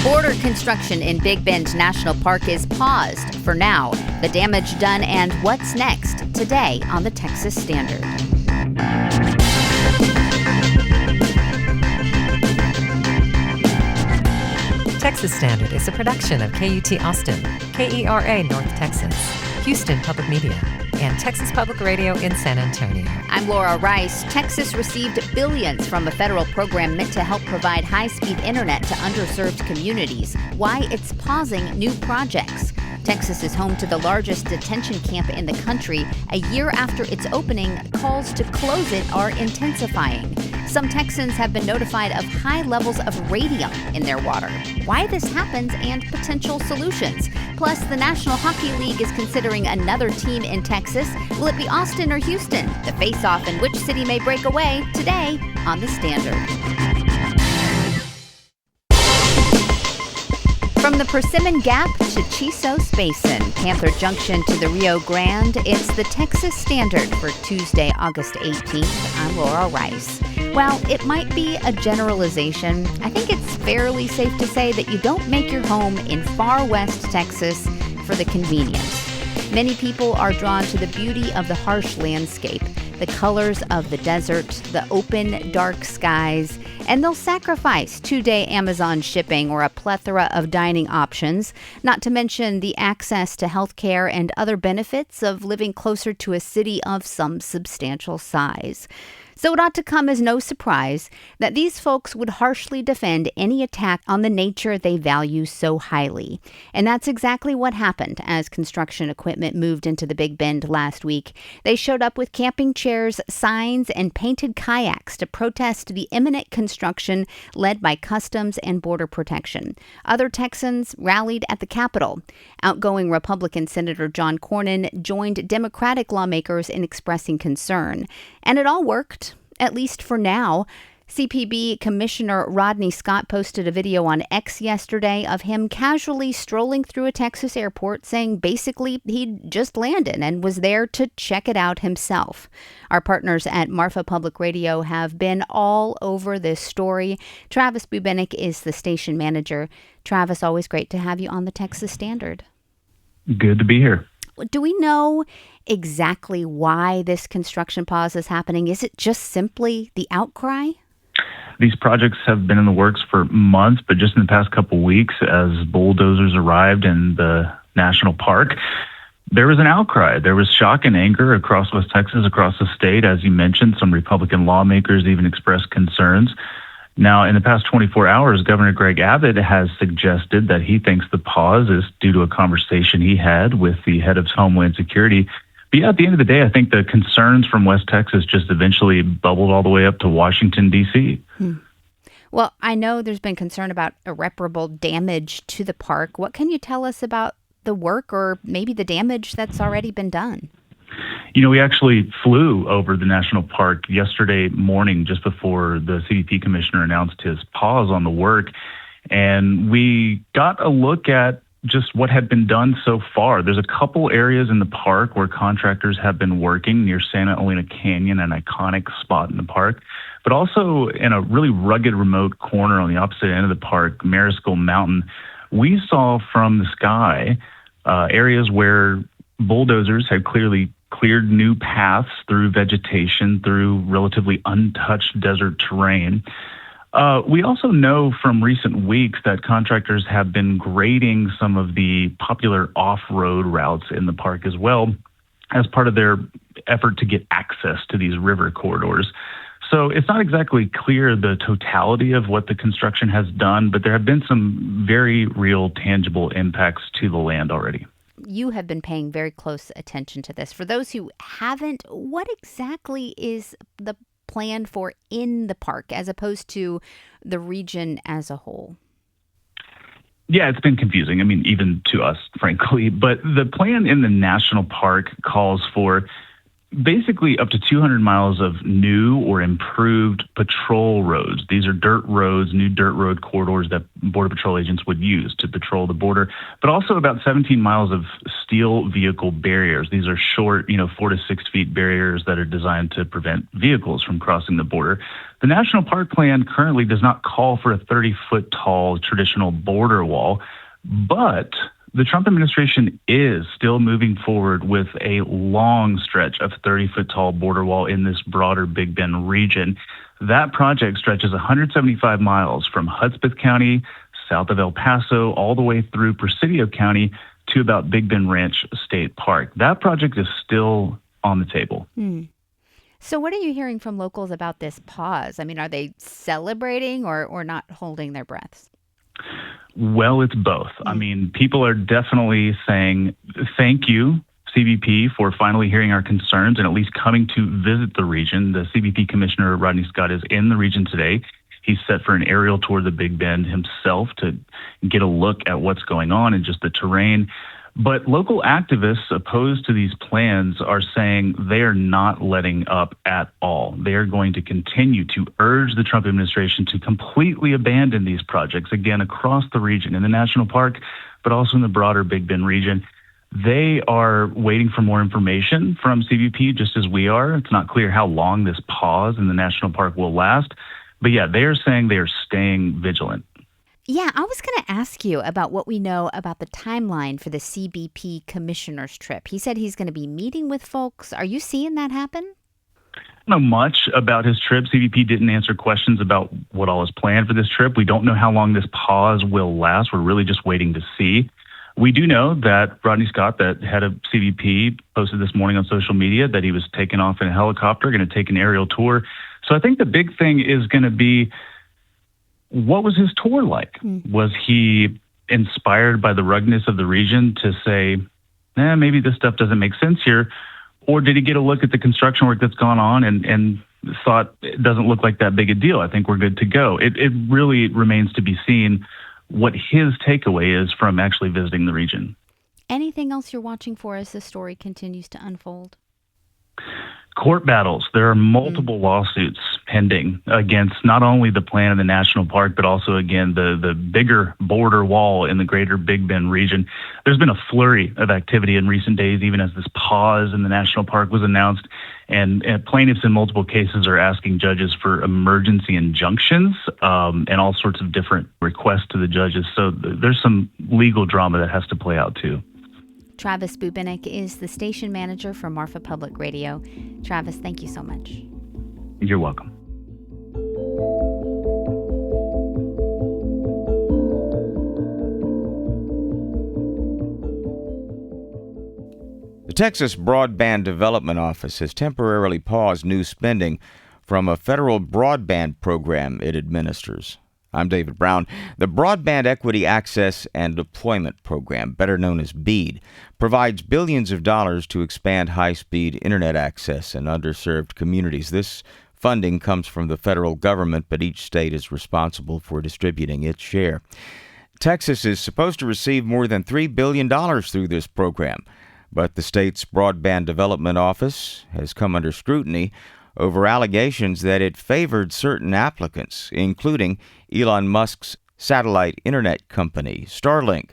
Border construction in Big Bend National Park is paused for now. The damage done and what's next today on the Texas Standard. Texas Standard is a production of KUT Austin, KERA North Texas, Houston Public Media, and Texas Public Radio in San Antonio. I'm Laura Rice. Texas received billions from a federal program meant to help provide high-speed internet to underserved communities. Why it's pausing new projects. Texas is home to the largest detention camp in the country. A year after its opening, calls to close it are intensifying. Some Texans have been notified of high levels of radium in their water. Why this happens and potential solutions. Plus, the National Hockey League is considering another team in Texas. Will it be Austin or Houston? The face-off and which city may break away today on The Standard. From the Persimmon Gap to Chisos Basin, Panther Junction to the Rio Grande, it's the Texas Standard for Tuesday, August 18th. I'm Laura Rice. While it might be a generalization, I think it's fairly safe to say that you don't make your home in far west Texas for the convenience. Many people are drawn to the beauty of the harsh landscape, the colors of the desert, the open, dark skies, and they'll sacrifice 2-day Amazon shipping or a plethora of dining options, not to mention the access to health care and other benefits of living closer to a city of some substantial size. So it ought to come as no surprise that these folks would harshly defend any attack on the nature they value so highly. And that's exactly what happened as construction equipment moved into the Big Bend last week. They showed up with camping chairs, signs, and painted kayaks to protest the imminent construction led by Customs and Border Protection. Other Texans rallied at the Capitol. Outgoing Republican Senator John Cornyn joined Democratic lawmakers in expressing concern. And it all worked. At least for now. CPB Commissioner Rodney Scott posted a video on X yesterday of him casually strolling through a Texas airport, saying basically he'd just landed and was there to check it out himself. Our partners at Marfa Public Radio have been all over this story. Travis Bubenik is the station manager. Travis, always great to have you on the Texas Standard. Good to be here. Do we know exactly why this construction pause is happening? Is it just simply the outcry? These projects have been in the works for months, but just in the past couple weeks, as bulldozers arrived in the national park, there was an outcry. There was shock and anger across West Texas, across the state. As you mentioned, some Republican lawmakers even expressed concerns. Now, in the past 24 hours, Governor Greg Abbott has suggested that he thinks the pause is due to a conversation he had with the head of Homeland Security. But yeah, at the end of the day, I think the concerns from West Texas just eventually bubbled all the way up to Washington, D.C. Well, I know there's been concern about irreparable damage to the park. What can you tell us about the work or maybe the damage that's already been done? You know, we actually flew over the national park yesterday morning just before the CBP commissioner announced his pause on the work. And we got a look at just what had been done so far. There's a couple areas in the park where contractors have been working near Santa Elena Canyon, an iconic spot in the park, but also in a really rugged remote corner on the opposite end of the park, Mariscal Mountain. We saw from the sky areas where bulldozers had clearly cleared new paths through vegetation, through relatively untouched desert terrain. We also know from recent weeks that contractors have been grading some of the popular off-road routes in the park as well as part of their effort to get access to these river corridors. So it's not exactly clear the totality of what the construction has done, but there have been some very real, tangible impacts to the land already. You have been paying very close attention to this. For those who haven't, what exactly is the plan for in the park as opposed to the region as a whole? Yeah, it's been confusing. I mean, even to us, frankly. But the plan in the national park calls for basically up to 200 miles of new or improved patrol roads. These are dirt roads, new dirt road corridors that Border Patrol agents would use to patrol the border, but also about 17 miles of steel vehicle barriers. These are short, 4 to 6 feet barriers that are designed to prevent vehicles from crossing the border. The National Park Plan currently does not call for a 30-foot tall traditional border wall, but the Trump administration is still moving forward with a long stretch of 30-foot tall border wall in this broader Big Bend region. That project stretches 175 miles from Hudspeth County, south of El Paso, all the way through Presidio County to about Big Bend Ranch State Park. That project is still on the table. So what are you hearing from locals about this pause? I mean, are they celebrating or not holding their breaths? Well, it's both. I mean, people are definitely saying, thank you, CBP, for finally hearing our concerns and at least coming to visit the region. The CBP Commissioner, Rodney Scott, is in the region today. He's set for an aerial tour of the Big Bend himself to get a look at what's going on and just the terrain. But local activists opposed to these plans are saying they are not letting up at all. They are going to continue to urge the Trump administration to completely abandon these projects, again, across the region, in the national park, but also in the broader Big Bend region. They are waiting for more information from CBP, just as we are. It's not clear how long this pause in the national park will last. But yeah, they are saying they are staying vigilant. Yeah, I was going to ask you about what we know about the timeline for the CBP commissioner's trip. He said he's going to be meeting with folks. Are you seeing that happen? I don't know much about his trip. CBP didn't answer questions about what all is planned for this trip. We don't know how long this pause will last. We're really just waiting to see. We do know that Rodney Scott, the head of CBP, posted this morning on social media that he was taken off in a helicopter, going to take an aerial tour. So I think the big thing is going to be, what was his tour like? Was he inspired by the ruggedness of the region to say, maybe this stuff doesn't make sense here? Or did he get a look at the construction work that's gone on and thought it doesn't look like that big a deal? I think we're good to go. It really remains to be seen what his takeaway is from actually visiting the region. Anything else you're watching for as the story continues to unfold? Court battles. There are multiple lawsuits pending against not only the plan in the national park, but also, again, the bigger border wall in the greater Big Bend region. There's been a flurry of activity in recent days, even as this pause in the national park was announced. And plaintiffs in multiple cases are asking judges for emergency injunctions and all sorts of different requests to the judges. So there's some legal drama that has to play out, too. Travis Bubinek is the station manager for Marfa Public Radio. Travis, thank you so much. You're welcome. The Texas Broadband Development Office has temporarily paused new spending from a federal broadband program it administers. I'm David Brown. The Broadband Equity Access and Deployment Program, better known as BEAD, provides billions of dollars to expand high-speed internet access in underserved communities. This funding comes from the federal government, but each state is responsible for distributing its share. Texas is supposed to receive more than $3 billion through this program, but the state's Broadband Development Office has come under scrutiny over allegations that it favored certain applicants, including Elon Musk's satellite internet company, Starlink.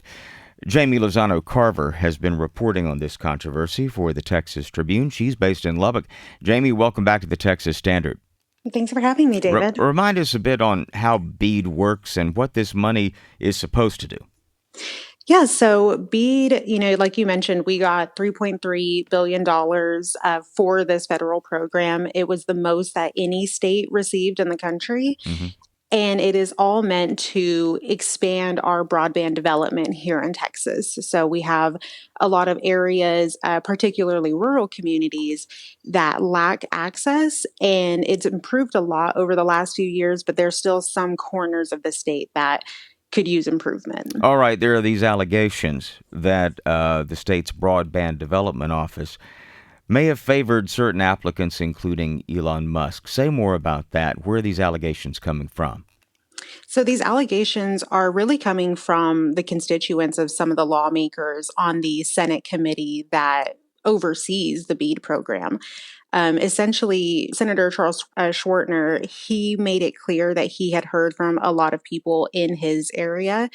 Jamie Lozano-Carver has been reporting on this controversy for the Texas Tribune. She's based in Lubbock. Jamie, welcome back to the Texas Standard. Thanks for having me, David. Remind us a bit on how BEAD works and what this money is supposed to do. Yeah, so BEAD, like you mentioned, we got $3.3 billion for this federal program. It was the most that any state received in the country. Mm-hmm. And it is all meant to expand our broadband development here in Texas. So we have a lot of areas, particularly rural communities, that lack access. And it's improved a lot over the last few years, but there's still some corners of the state that could use improvement. All right, there are these allegations that the state's Broadband Development Office may have favored certain applicants, including Elon Musk. Say more about that. Where are these allegations coming from? So these allegations are really coming from the constituents of some of the lawmakers on the Senate committee that oversees the BEAD program. Essentially, Senator Charles Schwartner, he made it clear that he had heard from a lot of people in his area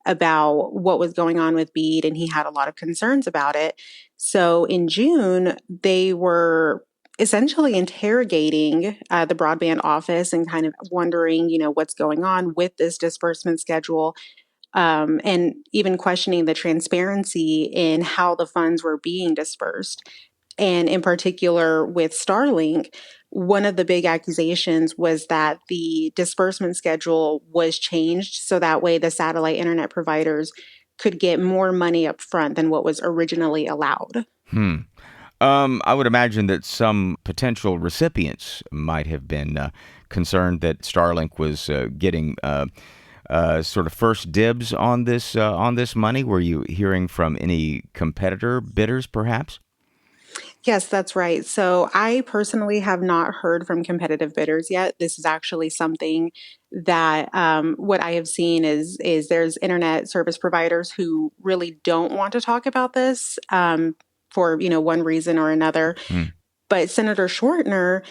about what was going on with BEAD, and he had a lot of concerns about it. So in June, they were essentially interrogating the broadband office and kind of wondering, what's going on with this disbursement schedule, and even questioning the transparency in how the funds were being dispersed. And in particular with Starlink, one of the big accusations was that the disbursement schedule was changed so that way the satellite internet providers could get more money up front than what was originally allowed. I would imagine that some potential recipients might have been concerned that Starlink was getting sort of first dibs on this money. Were you hearing from any competitor bidders, perhaps? Yes, that's right. So I personally have not heard from competitive bidders yet. This is actually something that what I have seen is there's internet service providers who really don't want to talk about this for one reason or another. But Senator Schwartner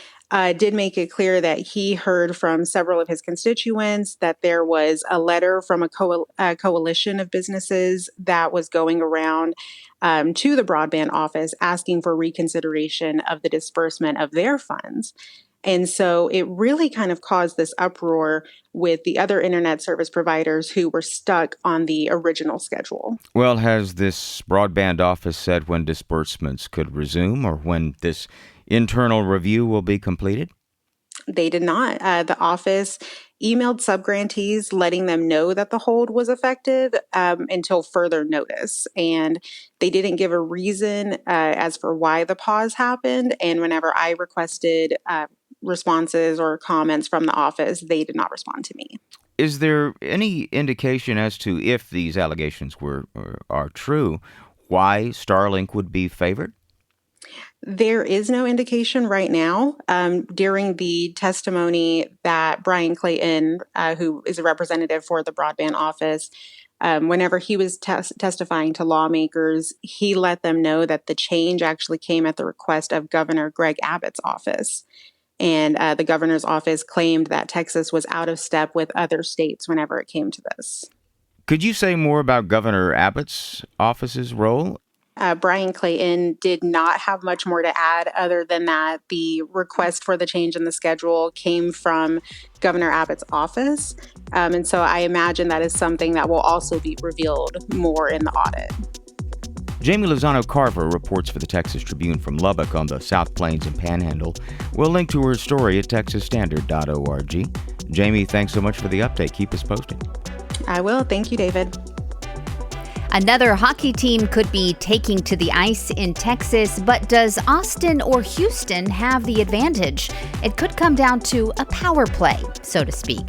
did make it clear that he heard from several of his constituents that there was a letter from a coalition of businesses that was going around to the broadband office asking for reconsideration of the disbursement of their funds. And so it really kind of caused this uproar with the other internet service providers who were stuck on the original schedule. Well, has this broadband office said when disbursements could resume or when this internal review will be completed? They did not. The office emailed subgrantees letting them know that the hold was effective until further notice. And they didn't give a reason as for why the pause happened. And whenever I requested responses or comments from the office, they did not respond to me. Is there any indication as to, if these allegations are true, why Starlink would be favored? There is no indication right now. During the testimony that Brian Clayton, who is a representative for the broadband office, whenever he was testifying to lawmakers, he let them know that the change actually came at the request of Governor Greg Abbott's office. And the governor's office claimed that Texas was out of step with other states whenever it came to this. Could you say more about Governor Abbott's office's role? Brian Clayton did not have much more to add other than that the request for the change in the schedule came from Governor Abbott's office. And so I imagine that is something that will also be revealed more in the audit. Jamie Lozano-Carver reports for the Texas Tribune from Lubbock on the South Plains and Panhandle. We'll link to her story at texasstandard.org. Jamie, thanks so much for the update. Keep us posted. I will. Thank you, David. Another hockey team could be taking to the ice in Texas, but does Austin or Houston have the advantage? It could come down to a power play, so to speak.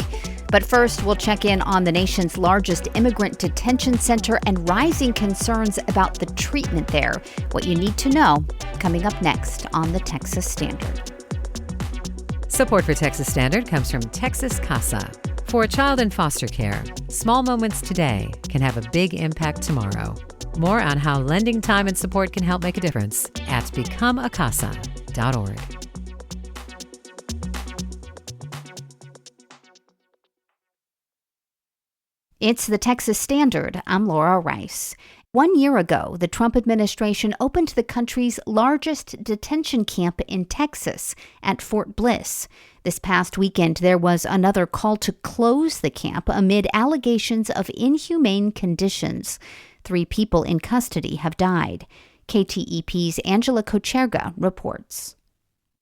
But first, we'll check in on the nation's largest immigrant detention center and rising concerns about the treatment there. What you need to know, coming up next on the Texas Standard. Support for Texas Standard comes from Texas Casa. For a child in foster care, small moments today can have a big impact tomorrow. More on how lending time and support can help make a difference at becomeacasa.org. It's the Texas Standard. I'm Laura Rice. 1 year ago, the Trump administration opened the country's largest detention camp in Texas at Fort Bliss. This past weekend, there was another call to close the camp amid allegations of inhumane conditions. 3 people in custody have died. KTEP's Angela Kocherga reports.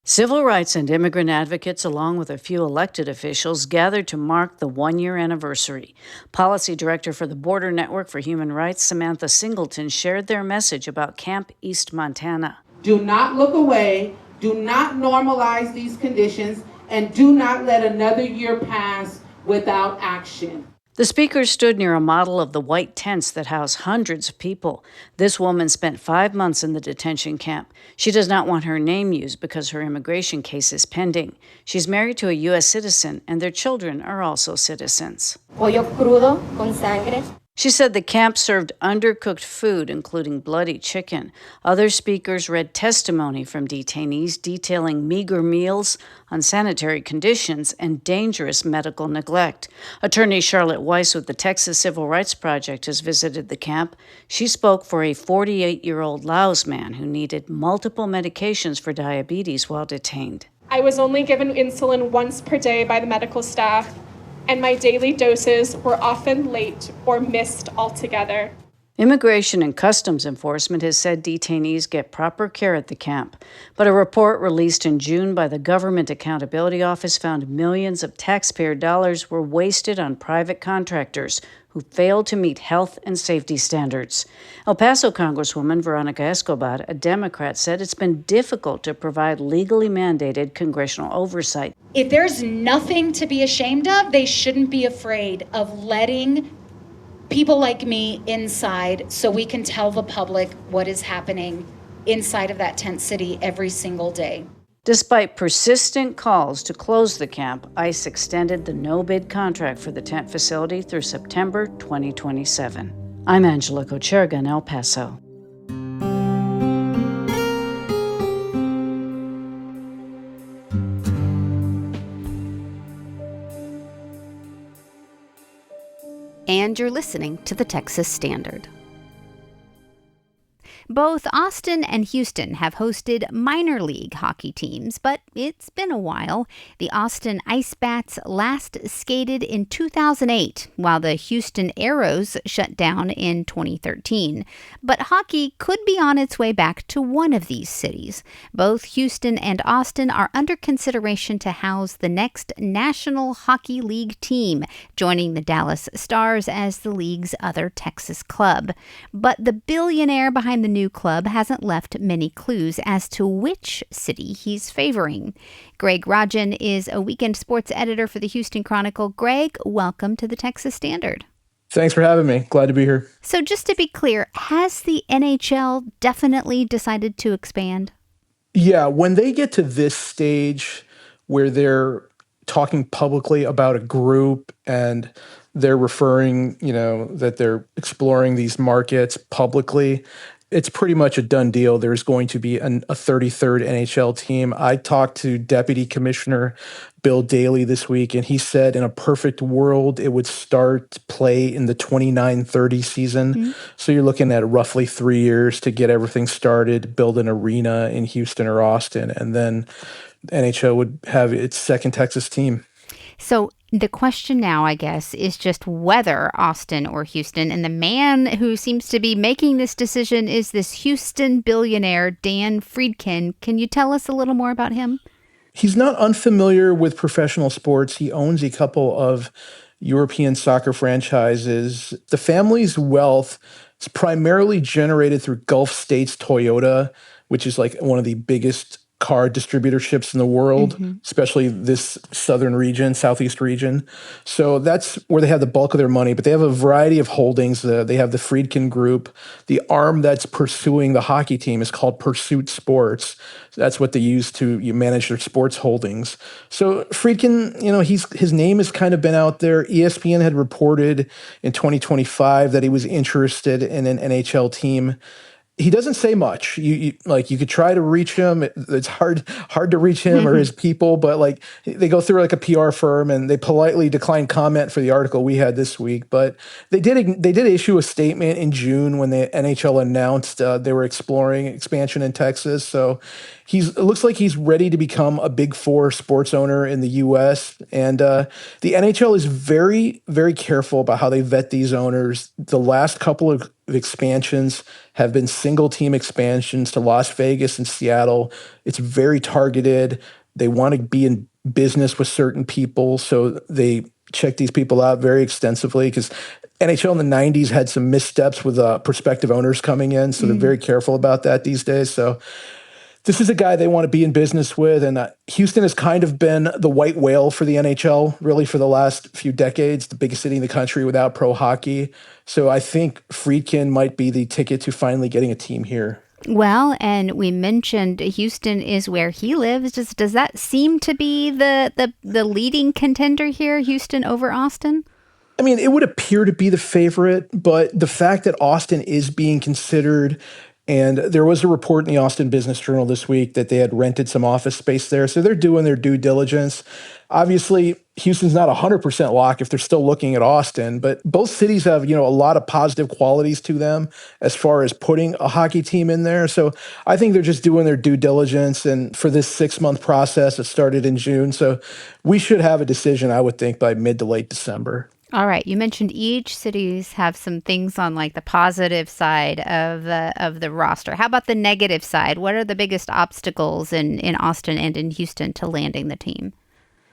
Civil rights and immigrant advocates, along with a few elected officials, gathered to mark the 1-year anniversary. Policy Director for the Border Network for Human Rights, Samantha Singleton, shared their message about Camp East Montana. Do not look away, do not normalize these conditions, and do not let another year pass without action. The speakers stood near a model of the white tents that house hundreds of people. This woman spent 5 months in the detention camp. She does not want her name used because her immigration case is pending. She's married to a U.S. citizen, and their children are also citizens. Pollo crudo con sangre. She said the camp served undercooked food, including bloody chicken. Other speakers read testimony from detainees detailing meager meals, unsanitary conditions, and dangerous medical neglect. Attorney Charlotte Weiss with the Texas Civil Rights Project has visited the camp. She spoke for a 48-year-old Laos man who needed multiple medications for diabetes while detained. I was only given insulin once per day by the medical staff, and my daily doses were often late or missed altogether. Immigration and Customs Enforcement has said detainees get proper care at the camp, but a report released in June by the Government Accountability Office found millions of taxpayer dollars were wasted on private contractors who failed to meet health and safety standards. El Paso Congresswoman Veronica Escobar, a Democrat, said it's been difficult to provide legally mandated congressional oversight. If there's nothing to be ashamed of, they shouldn't be afraid of letting people like me inside so we can tell the public what is happening inside of that tent city every single day. Despite persistent calls to close the camp, ICE extended the no-bid contract for the tent facility through September 2027. I'm Angela Kocherga in El Paso. And you're listening to the Texas Standard. Both Austin and Houston have hosted minor league hockey teams, but it's been a while. The Austin Ice Bats last skated in 2008, while the Houston Aeros shut down in 2013. But hockey could be on its way back to one of these cities. Both Houston and Austin are under consideration to house the next National Hockey League team, joining the Dallas Stars as the league's other Texas club. But the billionaire behind the new club hasn't left many clues as to which city he's favoring. Greg Rajan is a weekend sports editor for the Houston Chronicle. Greg, welcome to the Texas Standard. Thanks for having me. Glad to be here. So just to be clear, has the NHL definitely decided to expand? Yeah, when they get to this stage where they're talking publicly about a group and they're referring, that they're exploring these markets publicly, it's pretty much a done deal. There's going to be a 33rd NHL team. I talked to Deputy Commissioner Bill Daley this week, and he said in a perfect world, it would start play in the 29-30 season. Mm-hmm. So you're looking at roughly 3 years to get everything started, build an arena in Houston or Austin, and then NHL would have its second Texas team. So the question now, I guess, is just whether Austin or Houston. And the man who seems to be making this decision is this Houston billionaire, Dan Friedkin. Can you tell us a little more about him? He's not unfamiliar with professional sports. He owns a couple of European soccer franchises. The family's wealth is primarily generated through Gulf States Toyota, which is like one of the biggest car distributorships in the world, especially this southern region, southeast region. So that's where they have the bulk of their money, but they have a variety of holdings. They have the Friedkin Group. The arm that's pursuing the hockey team is called Pursuit Sports. That's what they use to manage their sports holdings. So Friedkin, his name has kind of been out there. ESPN had reported in 2025 that he was interested in an NHL team. He doesn't say much. You could try to reach him. It's hard to reach him or his people, but they go through a PR firm and they politely decline comment for the article we had this week. But they did issue a statement in June when the NHL announced they were exploring expansion in Texas. So it looks like he's ready to become a Big Four sports owner in the U.S. And the NHL is very, very careful about how they vet these owners. The last couple of expansions have been single-team expansions to Las Vegas and Seattle. It's very targeted. They want to be in business with certain people, so they check these people out very extensively because NHL in the 90s had some missteps with prospective owners coming in, so they're very careful about that these days. So this is a guy they want to be in business with, and Houston has kind of been the white whale for the NHL, really, for the last few decades, the biggest city in the country without pro hockey. So I think Friedkin might be the ticket to finally getting a team here. Well, and we mentioned Houston is where he lives. Does that seem to be the leading contender here, Houston over Austin? I mean, it would appear to be the favorite, but the fact that Austin is being considered, and there was a report in the Austin Business Journal this week that they had rented some office space there. So they're doing their due diligence. Obviously, Houston's not 100% lock if they're still looking at Austin, but both cities have, a lot of positive qualities to them as far as putting a hockey team in there. So I think they're just doing their due diligence. And for this 6-month process, it started in June. So we should have a decision, I would think, by mid to late December. All right. You mentioned each cities have some things on like the positive side of the roster. How about the negative side? What are the biggest obstacles in Austin and in Houston to landing the team?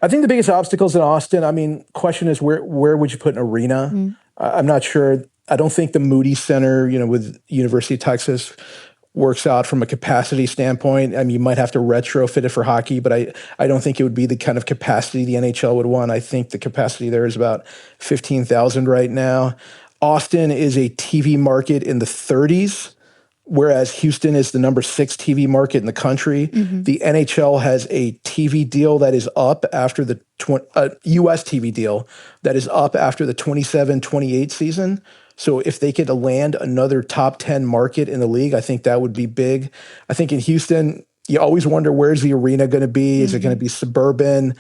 I think the biggest obstacles in Austin, question is where would you put an arena? I'm not sure. I don't think the Moody Center, with University of Texas works out from a capacity standpoint. I mean, you might have to retrofit it for hockey, but I don't think it would be the kind of capacity the NHL would want. I think the capacity there is about 15,000 right now. Austin is a TV market in the 30s, whereas Houston is the number 6 TV market in the country. The NHL has a TV deal that is up after the U.S. TV deal that is up after the 27-28 season. So if they could land another top 10 market in the league, I think that would be big. I think in Houston, you always wonder, where's the arena going to be? Is it going to be suburban?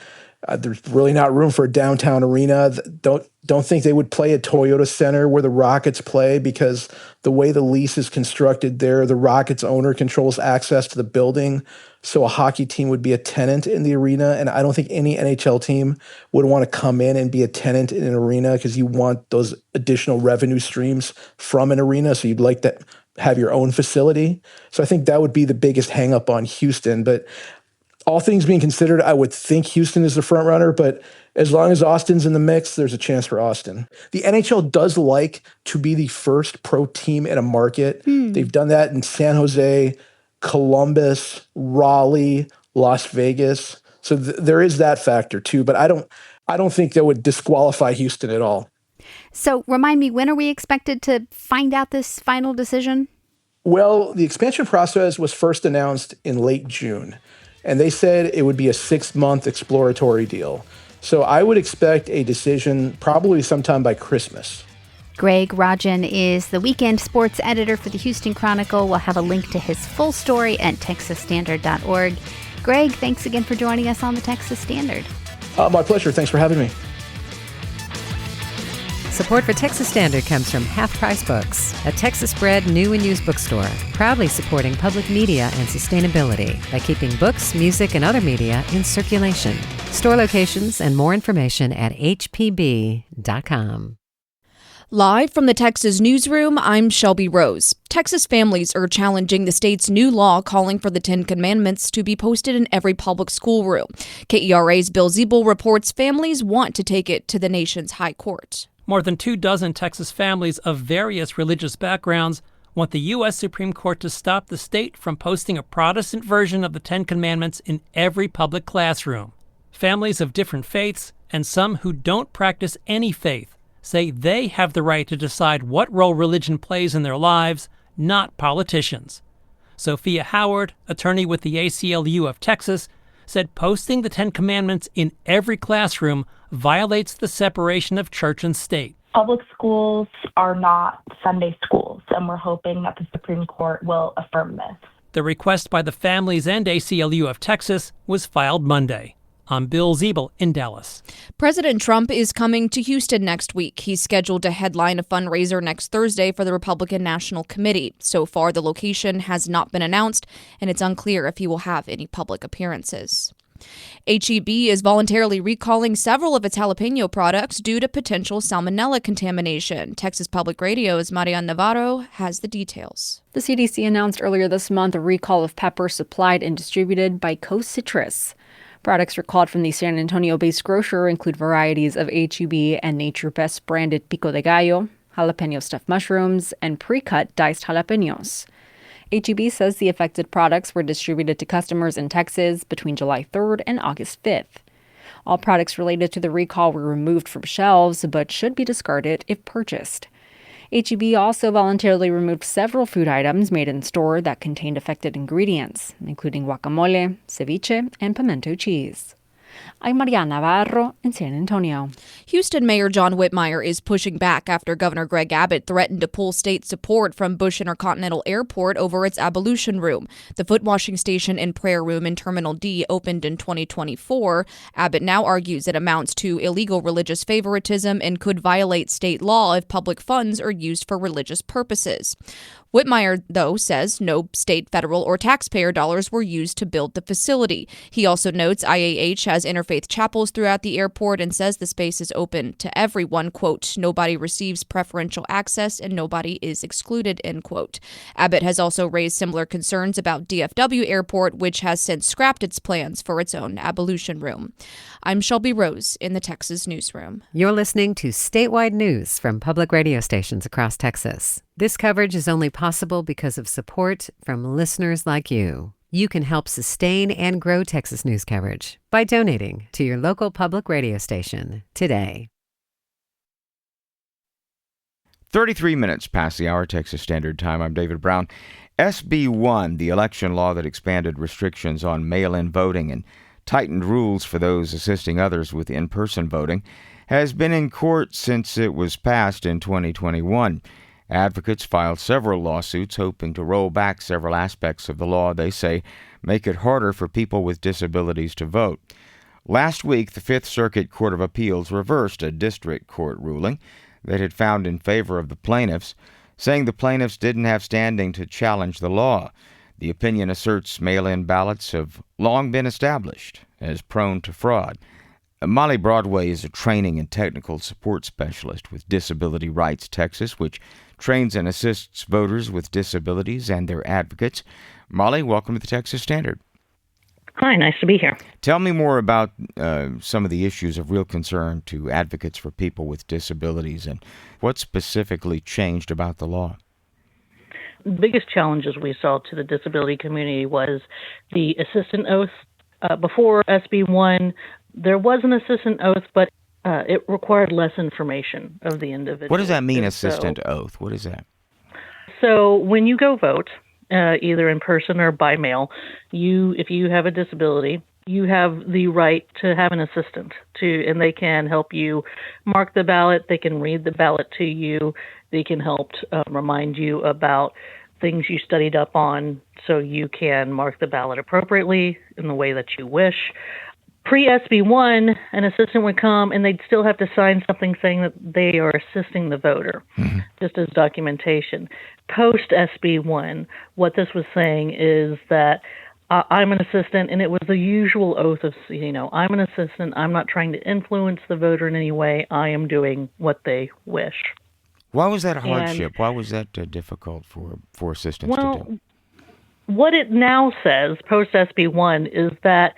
There's really not room for a downtown arena. Don't think they would play at Toyota Center where the Rockets play, because the way the lease is constructed there, the Rockets owner controls access to the building. So a hockey team would be a tenant in the arena. And I don't think any NHL team would want to come in and be a tenant in an arena, because you want those additional revenue streams from an arena. So you'd like to have your own facility. So I think that would be the biggest hang up on Houston. But all things being considered, I would think Houston is the front runner, but as long as Austin's in the mix, there's a chance for Austin. The NHL does like to be the first pro team in a market. They've done that in San Jose, Columbus, Raleigh, Las Vegas. So there is that factor too, but I don't think that would disqualify Houston at all. So remind me, when are we expected to find out this final decision? Well, the expansion process was first announced in late June. And they said it would be a 6-month exploratory deal. So I would expect a decision probably sometime by Christmas. Greg Rajan is the weekend sports editor for the Houston Chronicle. We'll have a link to his full story at texasstandard.org. Greg, thanks again for joining us on the Texas Standard. My pleasure. Thanks for having me. Support for Texas Standard comes from Half Price Books, a Texas-bred new and used bookstore, proudly supporting public media and sustainability by keeping books, music, and other media in circulation. Store locations and more information at hpb.com. Live from the Texas Newsroom, I'm Shelby Rose. Texas families are challenging the state's new law calling for the 10 Commandments to be posted in every public schoolroom. KERA's Bill Ziebel reports families want to take it to the nation's high court. More than 24 Texas families of various religious backgrounds want the U.S. Supreme Court to stop the state from posting a Protestant version of the 10 Commandments in every public classroom. Families of different faiths, and some who don't practice any faith, say they have the right to decide what role religion plays in their lives, not politicians. Sophia Howard, attorney with the ACLU of Texas, said posting the 10 Commandments in every classroom violates the separation of church and state. Public schools are not Sunday schools, and we're hoping that the Supreme Court will affirm this. The request by the families and ACLU of Texas was filed Monday. I'm Bill Ziebel in Dallas. President Trump is coming to Houston next week. He's scheduled to headline a fundraiser next Thursday for the Republican National Committee. So far, the location has not been announced, and it's unclear if he will have any public appearances. H-E-B is voluntarily recalling several of its jalapeno products due to potential salmonella contamination. Texas Public Radio's Marian Navarro has the details. The CDC announced earlier this month a recall of pepper supplied and distributed by Coast Citrus. Products recalled from the San Antonio-based grocer include varieties of H-E-B and Nature Best branded pico de gallo, jalapeno stuffed mushrooms, and pre-cut diced jalapenos. H-E-B says the affected products were distributed to customers in Texas between July 3rd and August 5th. All products related to the recall were removed from shelves but should be discarded if purchased. H-E-B also voluntarily removed several food items made in store that contained affected ingredients, including guacamole, ceviche, and pimento cheese. I'm Mariana Navarro in San Antonio. Houston Mayor John Whitmire is pushing back after Governor Greg Abbott threatened to pull state support from Bush Intercontinental Airport over its ablution room. The foot washing station and prayer room in Terminal D opened in 2024. Abbott now argues it amounts to illegal religious favoritism and could violate state law if public funds are used for religious purposes. Whitmire, though, says no state, federal, or taxpayer dollars were used to build the facility. He also notes IAH has interfaith chapels throughout the airport and says the space is open to everyone. Quote, nobody receives preferential access and nobody is excluded, end quote. Abbott has also raised similar concerns about DFW Airport, which has since scrapped its plans for its own ablution room. I'm Shelby Rose in the Texas Newsroom. You're listening to statewide news from public radio stations across Texas. This coverage is only possible because of support from listeners like you. You can help sustain and grow Texas news coverage by donating to your local public radio station today. 33 minutes past the hour, Texas Standard Time. I'm David Brown. SB 1, the election law that expanded restrictions on mail-in voting and tightened rules for those assisting others with in-person voting, has been in court since it was passed in 2021. Advocates filed several lawsuits hoping to roll back several aspects of the law they say make it harder for people with disabilities to vote. Last week, the Fifth Circuit Court of Appeals reversed a district court ruling that had found in favor of the plaintiffs, saying the plaintiffs didn't have standing to challenge the law. The opinion asserts mail-in ballots have long been established as prone to fraud. Molly Broadway is a training and technical support specialist with Disability Rights Texas, which trains and assists voters with disabilities and their advocates. Molly, welcome to the Texas Standard. Hi, nice to be here. Tell me more about some of the issues of real concern to advocates for people with disabilities and what specifically changed about the law. The biggest challenges we saw to the disability community was the assistant oath. Before SB 1, there was an assistant oath, but it required less information of the individual. What does that mean, assistant oath? What is that? So when you go vote, either in person or by mail, if you have a disability, you have the right to have an assistant, and they can help you mark the ballot. They can read the ballot to you. They can help remind you about things you studied up on so you can mark the ballot appropriately in the way that you wish. Pre-SB 1, an assistant would come and they'd still have to sign something saying that they are assisting the voter, just as documentation. Post-SB 1, what this was saying is that I'm an assistant, and it was the usual oath of, I'm an assistant, I'm not trying to influence the voter in any way, I am doing what they wish. Why was that a hardship? Why was that difficult for assistants to do? What it now says, post-SB 1, is that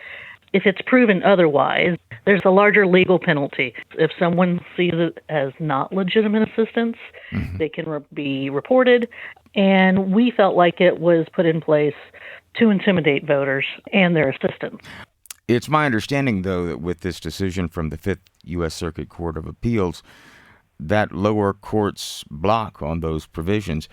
if it's proven otherwise, there's a larger legal penalty. If someone sees it as not legitimate assistance, they can be reported. And we felt like it was put in place to intimidate voters and their assistants. It's my understanding, though, that with this decision from the Fifth U.S. Circuit Court of Appeals, that lower court's block on those provisions,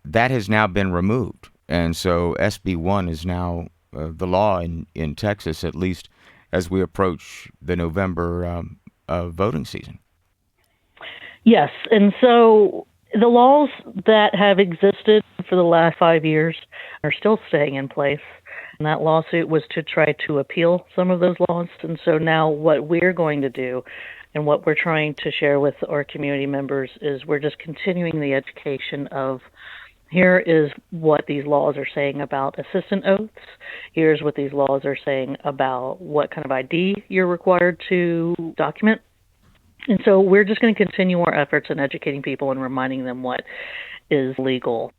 that has now been removed. And so SB 1 is now the law in Texas, at least as we approach the November voting season. Yes, and so the laws that have existed for the last 5 years are still staying in place. And that lawsuit was to try to appeal some of those laws. And so now what we're going to do and what we're trying to share with our community members is we're just continuing the education of here is what these laws are saying about assistant oaths. Here's what these laws are saying about what kind of ID you're required to document. And so we're just going to continue our efforts in educating people and reminding them what is legal.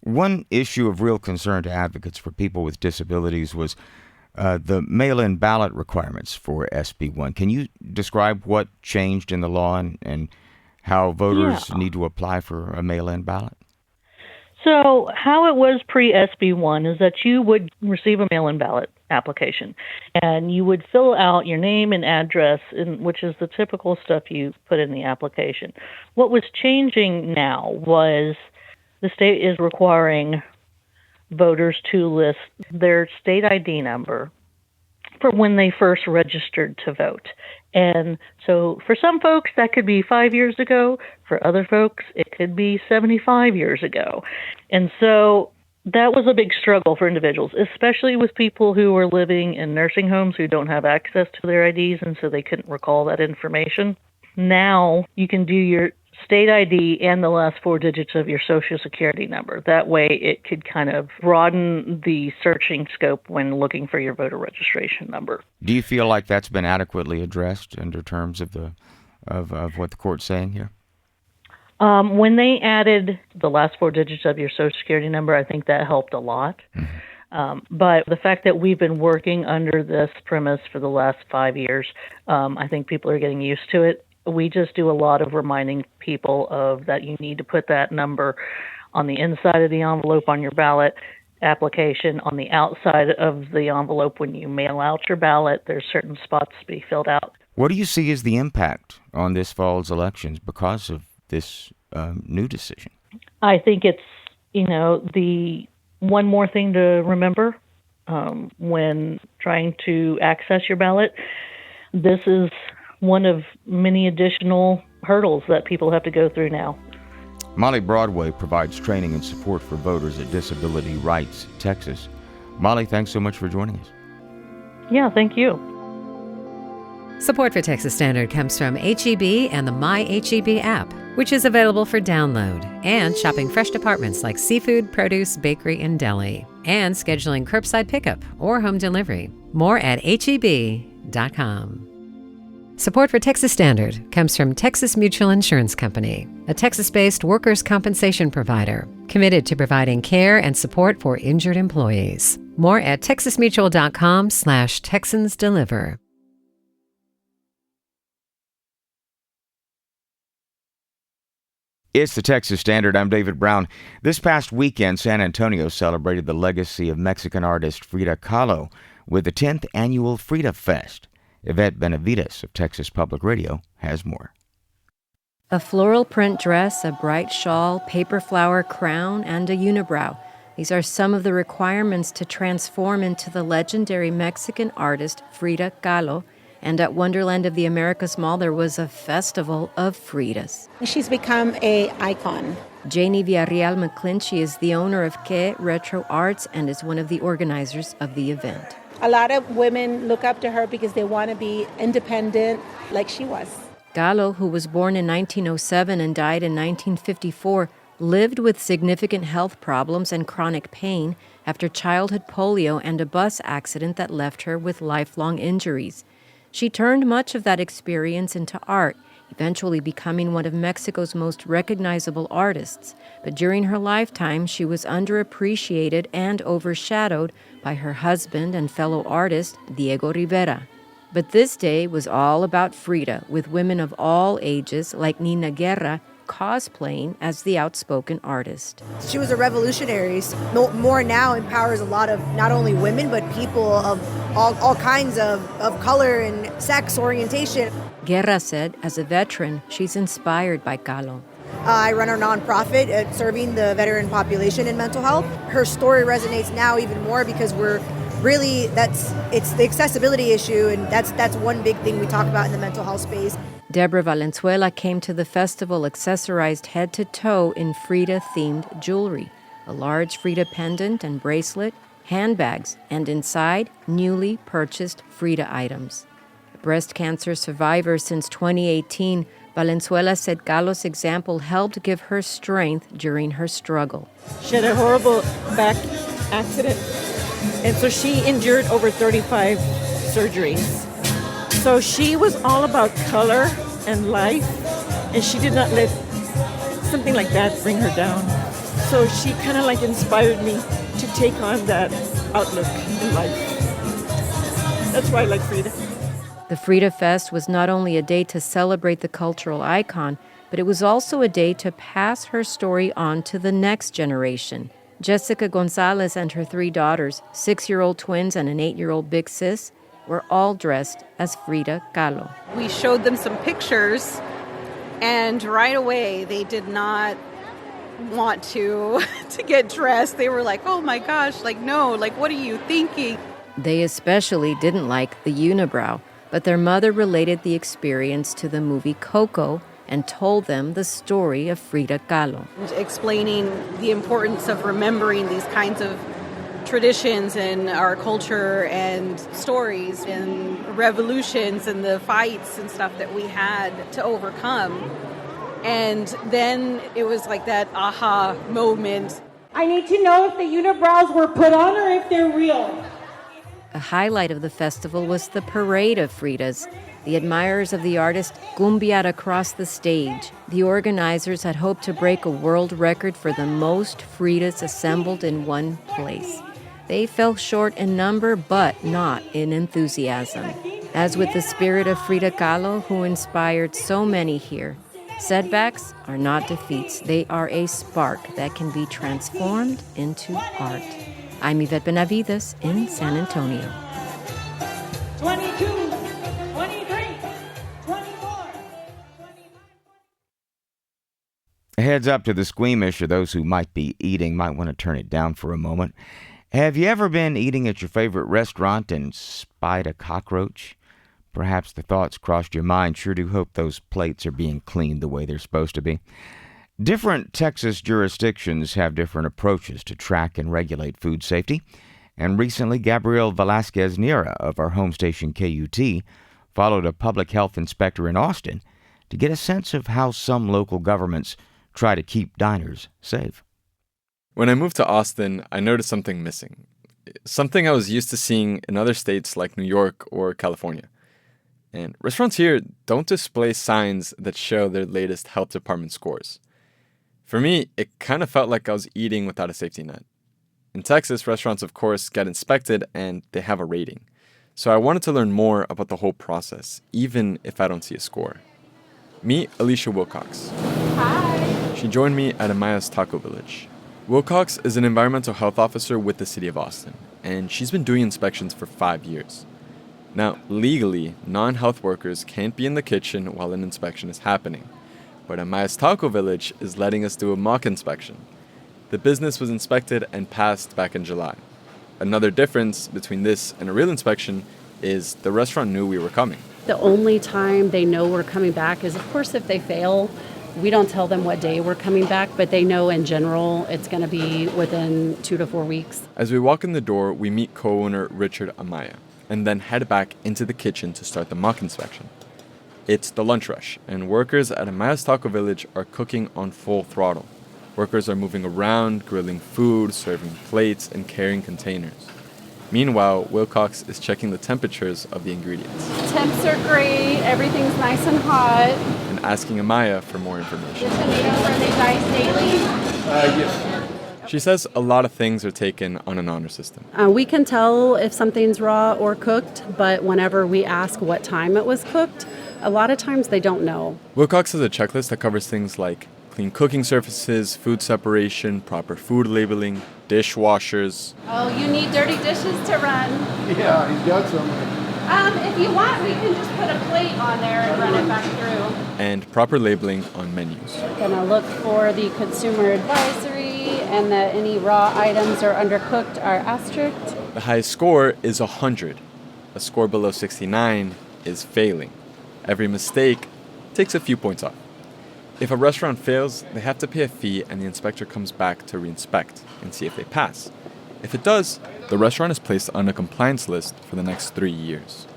One issue of real concern to advocates for people with disabilities was the mail-in ballot requirements for SB 1. Can you describe what changed in the law and how voters need to apply for a mail-in ballot? So how it was pre-SB 1 is that you would receive a mail-in ballot application, and you would fill out your name and address, which is the typical stuff you put in the application. What was changing now was the state is requiring voters to list their state ID number for when they first registered to vote. And so for some folks, that could be 5 years ago. For other folks, it could be 75 years ago. And so that was a big struggle for individuals, especially with people who were living in nursing homes who don't have access to their IDs, and so they couldn't recall that information. Now you can do your state ID and the last 4 digits of your Social Security number. That way it could kind of broaden the searching scope when looking for your voter registration number. Do you feel like that's been adequately addressed under terms of of what the court's saying here? When they added the last 4 digits of your Social Security number, I think that helped a lot. But the fact that we've been working under this premise for the last 5 years, I think people are getting used to it. We just do a lot of reminding people of that you need to put that number on the inside of the envelope on your ballot application, on the outside of the envelope when you mail out your ballot. There's certain spots to be filled out. What do you see as the impact on this fall's elections because of this new decision? I think it's, the one more thing to remember when trying to access your ballot. This is one of many additional hurdles that people have to go through now. Molly Broadway provides training and support for voters at Disability Rights Texas. Molly, thanks so much for joining us. Yeah, thank you. Support for Texas Standard comes from HEB and the My HEB app, which is available for download, and shopping fresh departments like seafood, produce, bakery, and deli, and scheduling curbside pickup or home delivery. More at heb.com. Support for Texas Standard comes from Texas Mutual Insurance Company, a Texas-based workers' compensation provider committed to providing care and support for injured employees. More at texasmutual.com/TexansDeliver. It's the Texas Standard. I'm David Brown. This past weekend, San Antonio celebrated the legacy of Mexican artist Frida Kahlo with the 10th annual Frida Fest. Yvette Benavides of Texas Public Radio has more. A floral print dress, a bright shawl, paper flower crown, and a unibrow. These are some of the requirements to transform into the legendary Mexican artist Frida Kahlo. And at Wonderland of the Americas Mall, there was a festival of Fridas. She's become an icon. Janie Villarreal McClinchy is the owner of Que Retro Arts and is one of the organizers of the event. A lot of women look up to her because they want to be independent like she was. Kahlo, who was born in 1907 and died in 1954, lived with significant health problems and chronic pain after childhood polio and a bus accident that left her with lifelong injuries. She turned much of that experience into art, eventually becoming one of Mexico's most recognizable artists. But during her lifetime, she was underappreciated and overshadowed by her husband and fellow artist, Diego Rivera. But this day was all about Frida, with women of all ages, like Nina Guerra, cosplaying as the outspoken artist. She was a revolutionary. More now empowers a lot of not only women, but people of all kinds of color and sex orientation. Guerra said, as a veteran, she's inspired by Kahlo. I run our nonprofit serving the veteran population in mental health. Her story resonates now even more because it's the accessibility issue, and that's one big thing we talk about in the mental health space. Deborah Valenzuela came to the festival accessorized head to toe in Frida-themed jewelry, a large Frida pendant and bracelet, handbags, and inside, newly purchased Frida items. A breast cancer survivor since 2018, Valenzuela said Kahlo's example helped give her strength during her struggle. She had a horrible back accident, and so she endured over 35 surgeries. So she was all about color and life, and she did not let something like that bring her down. So she kind of inspired me to take on that outlook in life. That's why I like Frida. The Frida Fest was not only a day to celebrate the cultural icon, but it was also a day to pass her story on to the next generation. Jessica Gonzalez and her 3 daughters, 6-year-old twins and an 8-year-old big sis, were all dressed as Frida Kahlo. We showed them some pictures, and right away they did not want to get dressed. They were like, oh my gosh, no, what are you thinking? They especially didn't like the unibrow, but their mother related the experience to the movie Coco and told them the story of Frida Kahlo. Explaining the importance of remembering these kinds of traditions in our culture and stories and revolutions and the fights and stuff that we had to overcome. And then it was like that aha moment. I need to know if the unibrows were put on or if they're real. A highlight of the festival was the parade of Fridas. The admirers of the artist cumbiaed across the stage. The organizers had hoped to break a world record for the most Fridas assembled in one place. They fell short in number, but not in enthusiasm. As with the spirit of Frida Kahlo, who inspired so many here, setbacks are not defeats. They are a spark that can be transformed into art. I'm Yvette Benavides in San Antonio. 22, 23, 24. A heads up to the squeamish or those who might be eating might want to turn it down for a moment. Have you ever been eating at your favorite restaurant and spied a cockroach? Perhaps the thoughts crossed your mind. Sure do hope those plates are being cleaned the way they're supposed to be. Different Texas jurisdictions have different approaches to track and regulate food safety. And recently, Gabrielle Velasquez Niera of our home station KUT followed a public health inspector in Austin to get a sense of how some local governments try to keep diners safe. When I moved to Austin, I noticed something missing. Something I was used to seeing in other states like New York or California. And restaurants here don't display signs that show their latest health department scores. For me, it kind of felt like I was eating without a safety net. In Texas, restaurants, of course, get inspected and they have a rating. So I wanted to learn more about the whole process, even if I don't see a score. Meet Alicia Wilcox. Hi. She joined me at Amaya's Taco Village. Wilcox is an environmental health officer with the city of Austin, and she's been doing inspections for 5 years. Now, legally, non-health workers can't be in the kitchen while an inspection is happening. But Amaya's Taco Village is letting us do a mock inspection. The business was inspected and passed back in July. Another difference between this and a real inspection is the restaurant knew we were coming. The only time they know we're coming back is, of course, if they fail. We don't tell them what day we're coming back, but they know in general it's going to be within 2 to 4 weeks. As we walk in the door, we meet co-owner Richard Amaya, and then head back into the kitchen to start the mock inspection. It's the lunch rush, and workers at Amaya's Taco Village are cooking on full throttle. Workers are moving around, grilling food, serving plates, and carrying containers. Meanwhile, Wilcox is checking the temperatures of the ingredients. Temps are great, everything's nice and hot. And asking Amaya for more information. The tomatoes, are they diced daily? Yes. She says a lot of things are taken on an honor system. We can tell if something's raw or cooked, but whenever we ask what time it was cooked, a lot of times they don't know. Wilcox has a checklist that covers things like clean cooking surfaces, food separation, proper food labeling, dishwashers. Oh, you need dirty dishes to run. Yeah, he's got some. If you want, we can just put a plate on there and run it back through. And proper labeling on menus. We're going to look for the consumer advisory and that any raw items or undercooked are asterisked. The highest score is 100. A score below 69 is failing. Every mistake takes a few points off. If a restaurant fails, they have to pay a fee and the inspector comes back to re-inspect and see if they pass. If it does, the restaurant is placed on a compliance list for the next 3 years.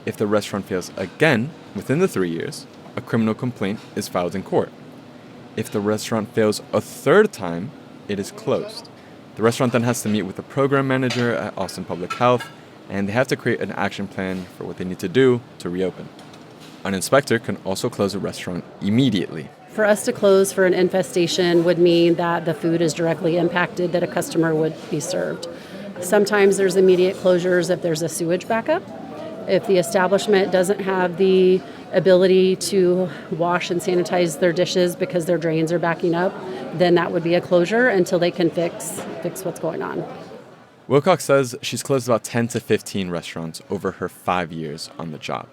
If the restaurant fails again within the 3 years, a criminal complaint is filed in court. If the restaurant fails a third time, it is closed. The restaurant then has to meet with the program manager at Austin Public Health, and they have to create an action plan for what they need to do to reopen. An inspector can also close a restaurant immediately. For us to close for an infestation would mean that the food is directly impacted, that a customer would be served. Sometimes there's immediate closures if there's a sewage backup. If the establishment doesn't have the ability to wash and sanitize their dishes because their drains are backing up, then that would be a closure until they can fix what's going on. Wilcox says she's closed about 10 to 15 restaurants over her 5 years on the job.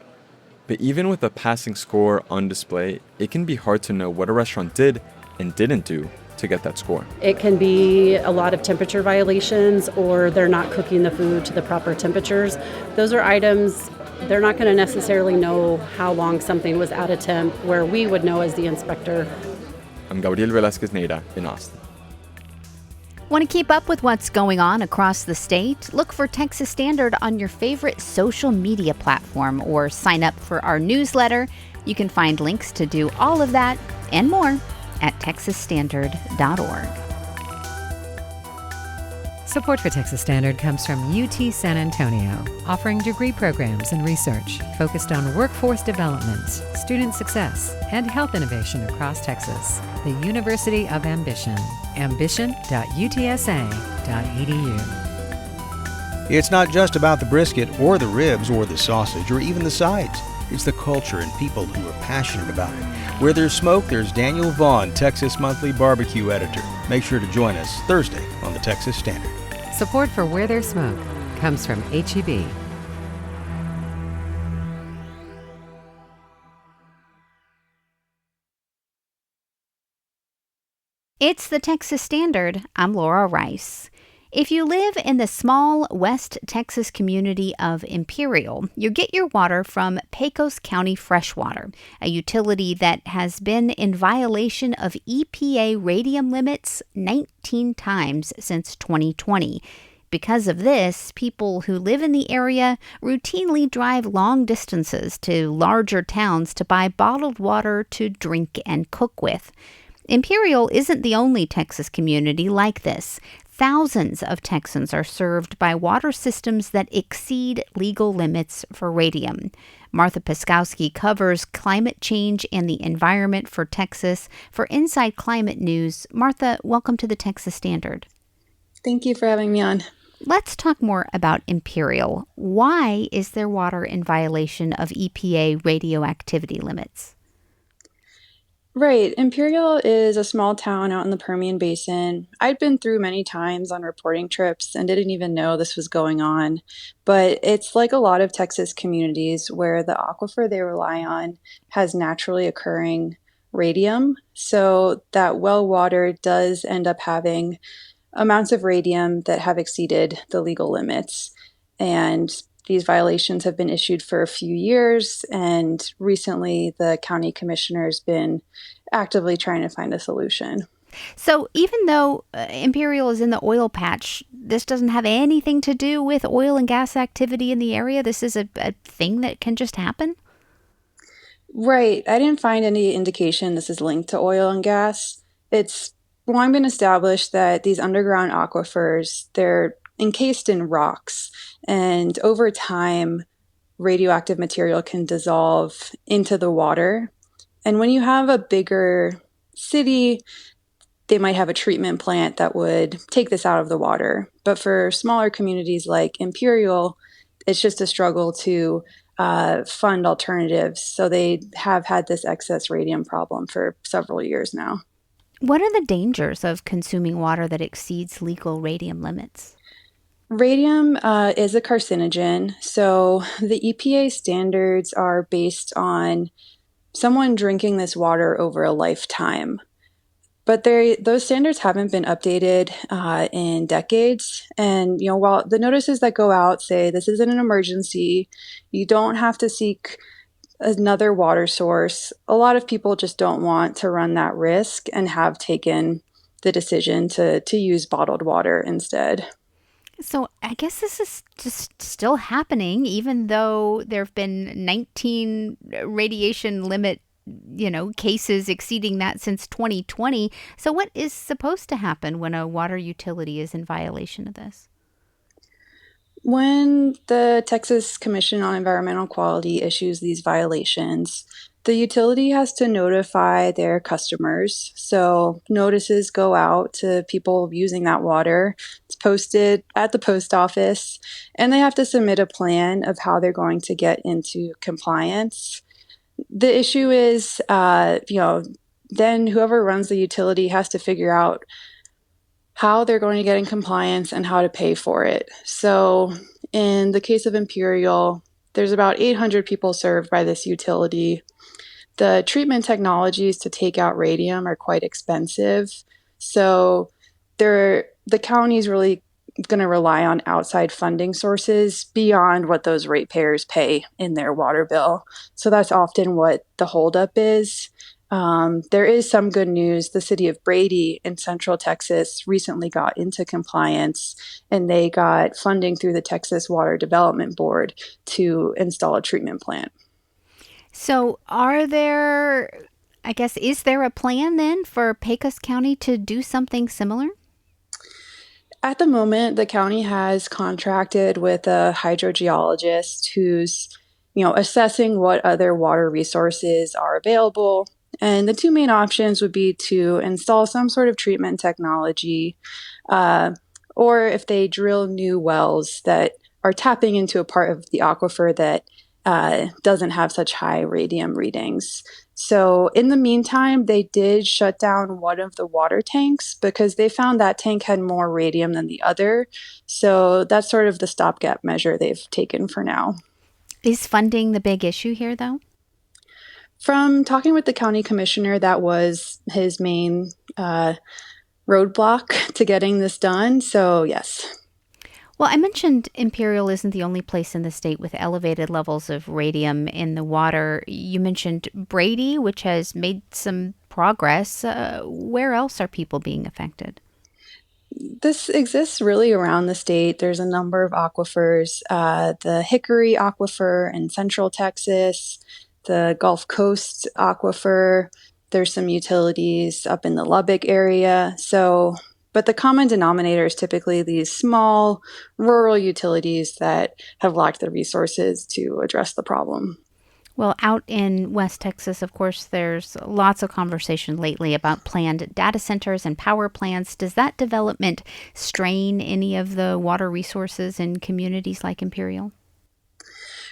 But even with a passing score on display, it can be hard to know what a restaurant did and didn't do to get that score. It can be a lot of temperature violations, or they're not cooking the food to the proper temperatures. Those are items they're not going to necessarily know how long something was out of temp, where we would know as the inspector. I'm Gabriel Velasquez Neira in Austin. Want to keep up with what's going on across the state? Look for Texas Standard on your favorite social media platform or sign up for our newsletter. You can find links to do all of that and more at texasstandard.org. Support for Texas Standard comes from UT San Antonio, offering degree programs and research focused on workforce development, student success, and health innovation across Texas. The University of Ambition. ambition.utsa.edu. It's not just about the brisket or the ribs or the sausage or even the sides. It's the culture and people who are passionate about it. Where there's smoke, there's Daniel Vaughn, Texas Monthly Barbecue Editor. Make sure to join us Thursday on the Texas Standard. Support for Where There's Smoke comes from HEB. It's the Texas Standard. I'm Laura Rice. If you live in the small West Texas community of Imperial, you get your water from Pecos County Freshwater, a utility that has been in violation of EPA radium limits 19 times since 2020. Because of this, people who live in the area routinely drive long distances to larger towns to buy bottled water to drink and cook with. Imperial isn't the only Texas community like this. Thousands of Texans are served by water systems that exceed legal limits for radium. Martha Piskowski covers climate change and the environment for Texas for Inside Climate News. Martha, welcome to the Texas Standard. Thank you for having me on. Let's talk more about Imperial. Why is their water in violation of EPA radioactivity limits? Right. Imperial is a small town out in the Permian Basin. I'd been through many times on reporting trips and didn't even know this was going on. But it's like a lot of Texas communities where the aquifer they rely on has naturally occurring radium. So that well water does end up having amounts of radium that have exceeded the legal limits. And these violations have been issued for a few years, and recently the county commissioner has been actively trying to find a solution. So even though Imperial is in the oil patch, this doesn't have anything to do with oil and gas activity in the area? This is a thing that can just happen? Right. I didn't find any indication this is linked to oil and gas. It's long been established that these underground aquifers, they're encased in rocks, and over time, radioactive material can dissolve into the water. And when you have a bigger city, they might have a treatment plant that would take this out of the water. But for smaller communities like Imperial, it's just a struggle to fund alternatives. So they have had this excess radium problem for several years now. What are the dangers of consuming water that exceeds legal radium limits? Radium is a carcinogen, so the EPA standards are based on someone drinking this water over a lifetime. But those standards haven't been updated in decades. And while the notices that go out say this isn't an emergency, you don't have to seek another water source, a lot of people just don't want to run that risk and have taken the decision to use bottled water instead. So I guess this is just still happening, even though there have been 19 radiation limit, cases exceeding that since 2020. So what is supposed to happen when a water utility is in violation of this? When the Texas Commission on Environmental Quality issues these violations, the utility has to notify their customers. So notices go out to people using that water. It's posted at the post office, and they have to submit a plan of how they're going to get into compliance. The issue is, then whoever runs the utility has to figure out how they're going to get in compliance and how to pay for it. So in the case of Imperial, there's about 800 people served by this utility. The treatment technologies to take out radium are quite expensive. So the county is really going to rely on outside funding sources beyond what those ratepayers pay in their water bill. So that's often what the holdup is. There is some good news. The city of Brady in Central Texas recently got into compliance, and they got funding through the Texas Water Development Board to install a treatment plant. So is there a plan then for Pecos County to do something similar? At the moment, the county has contracted with a hydrogeologist who's, assessing what other water resources are available. And the two main options would be to install some sort of treatment technology, or if they drill new wells that are tapping into a part of the aquifer that doesn't have such high radium readings. So in the meantime, they did shut down one of the water tanks because they found that tank had more radium than the other. So that's sort of the stopgap measure they've taken for now. Is funding the big issue here, though? From talking with the county commissioner, that was his main roadblock to getting this done. So yes. Well, I mentioned Imperial isn't the only place in the state with elevated levels of radium in the water. You mentioned Brady, which has made some progress. Where else are people being affected? This exists really around the state. There's a number of aquifers, the Hickory Aquifer in Central Texas, the Gulf Coast Aquifer. There's some utilities up in the Lubbock area. But the common denominator is typically these small rural utilities that have lacked the resources to address the problem. Well, out in West Texas, of course, there's lots of conversation lately about planned data centers and power plants. Does that development strain any of the water resources in communities like Imperial?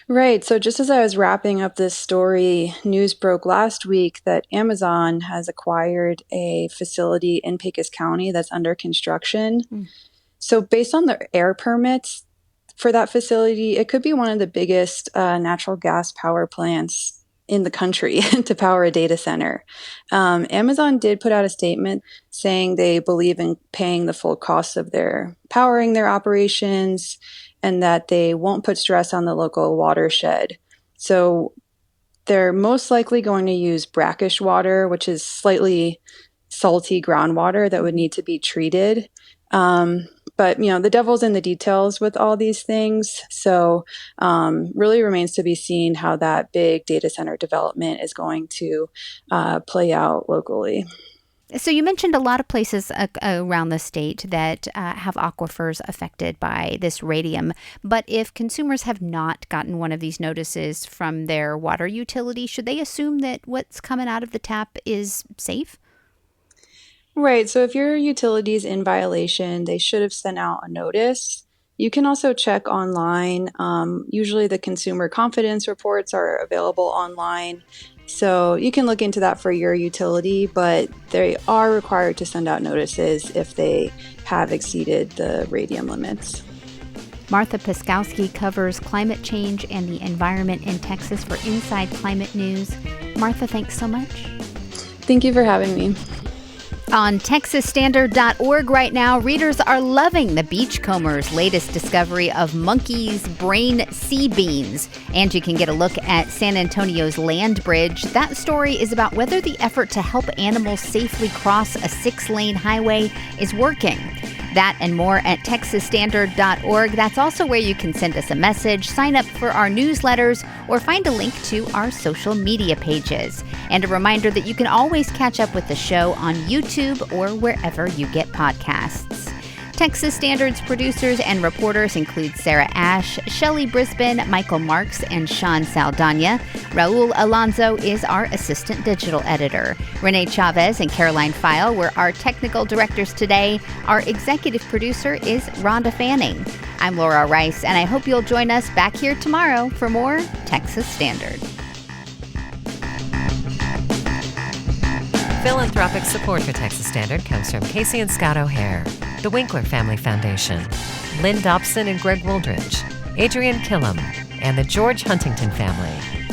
Right. So just as I was wrapping up this story, news broke last week that Amazon has acquired a facility in Pecos County that's under construction. So based on the air permits for that facility, it could be one of the biggest natural gas power plants in the country to power a data center. Amazon did put out a statement saying they believe in paying the full cost of powering their operations, and that they won't put stress on the local watershed. So they're most likely going to use brackish water, which is slightly salty groundwater that would need to be treated. But, the devil's in the details with all these things. So really remains to be seen how that big data center development is going to play out locally. So you mentioned a lot of places around the state that have aquifers affected by this radium. But if consumers have not gotten one of these notices from their water utility, should they assume that what's coming out of the tap is safe? Right. So if your utility is in violation, they should have sent out a notice. You can also check online. Usually the consumer confidence reports are available online. So you can look into that for your utility, but they are required to send out notices if they have exceeded the radium limits. Martha Piskowski covers climate change and the environment in Texas for Inside Climate News. Martha, thanks so much. Thank you for having me. On TexasStandard.org right now, readers are loving the Beachcomber's latest discovery of monkey's brain sea beans. And you can get a look at San Antonio's land bridge. That story is about whether the effort to help animals safely cross a 6-lane highway is working. That and more at TexasStandard.org. That's also where you can send us a message, sign up for our newsletters, or find a link to our social media pages. And a reminder that you can always catch up with the show on YouTube or wherever you get podcasts. Texas Standard's producers and reporters include Sarah Ash, Shelley Brisbane, Michael Marks, and Sean Saldana. Raul Alonso is our assistant digital editor. Renee Chavez and Caroline File were our technical directors today. Our executive producer is Rhonda Fanning. I'm Laura Rice, and I hope you'll join us back here tomorrow for more Texas Standard. Philanthropic support for Texas Standard comes from Casey and Scott O'Hare, the Winkler Family Foundation, Lynn Dobson and Greg Wooldridge, Adrian Killam, and the George Huntington family.